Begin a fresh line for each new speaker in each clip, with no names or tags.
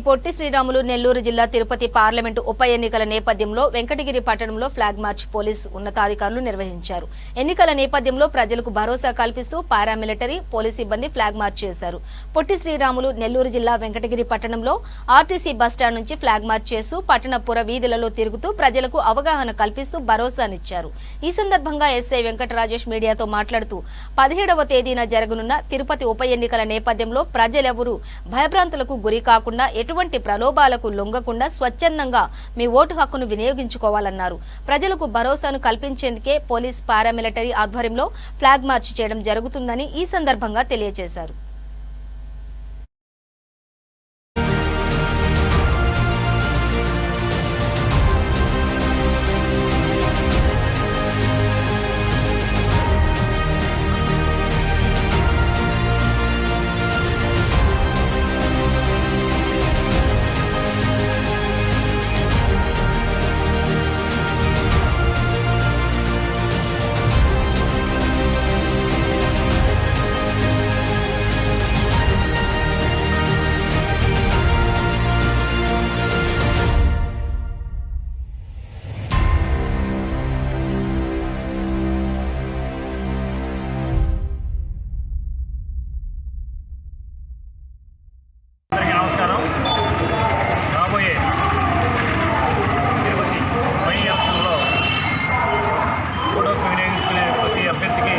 పొట్టి శ్రీరాములు నెల్లూరు జిల్లా తిరుపతి పార్లమెంటు ఉప ఎన్నికల నేపథ్యంలో వెంకటగిరి పట్టణంలో ఫ్లాగ్ మార్చ్ పోలీసు ఉన్నతాధికారులు నిర్వహించారు. ఎన్నికల నేపథ్యంలో ప్రజలకు భరోసా కల్పిస్తూ పారామిలిటరీ పోలీసు సిబ్బంది ఫ్లాగ్ మార్చ్ చేశారు. పొట్టి శ్రీరాములు నెల్లూరు జిల్లా వెంకటగిరి పట్టణంలో ఆర్టీసీ బస్టాండ్ నుంచి ఫ్లాగ్ మార్చ్ చేస్తూ పట్టణ పుర వీధులలో తిరుగుతూ ప్రజలకు అవగాహన కల్పిస్తూ భరోసానిచ్చారు. ఈ సందర్భంగా ఎస్ఐ వెంకటరాజేష్ మీడియాతో మాట్లాడుతూ 17వ తేదీన జరగనున్న తిరుపతి ఉప ఎన్నికల నేపథ్యంలో ప్రజలెవరూ భయభ్రాంతులకు గురి కాకుండా ఎటువంటి ప్రలోభాలకు లొంగకుండా స్వచ్ఛందంగా మీ ఓటు హక్కును వినియోగించుకోవాలన్నారు. ప్రజలకు భరోసాను కల్పించేందుకే పోలీస్ పారామిలిటరీ ఆధ్వర్యంలో ఫ్లాగ్ మార్చ్ చేయడం జరుగుతుందని ఈ సందర్భంగా తెలియజేశారు.
నమస్కారం. రాబోయే తిరుపతి పై ఎలక్షన్లో ఓటుకు వినియోగించుకునే ప్రతి అభ్యర్థికి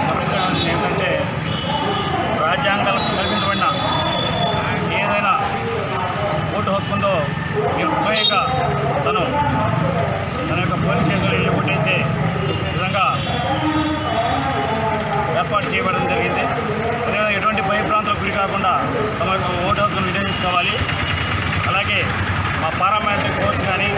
గమనించాల్సింది ఏంటంటే రాజ్యాంగాలకు కల్పించబడిన ఏదైనా ఓటు హక్కుందో నిర్భయంగా తన యొక్క పోలింగ్ స్టేషన్లో ఓటేసే విధంగా ఏర్పాటు చేయబడడం జరిగింది. అదేవిధంగా ఎటువంటి భయప్రాంతాలకు గురి కాకుండా తమ యొక్క ఓటు హక్కును వినియోగించుకోవాలి. అలాగే మా పారామిలిటరీ ఫోర్స్ కానీ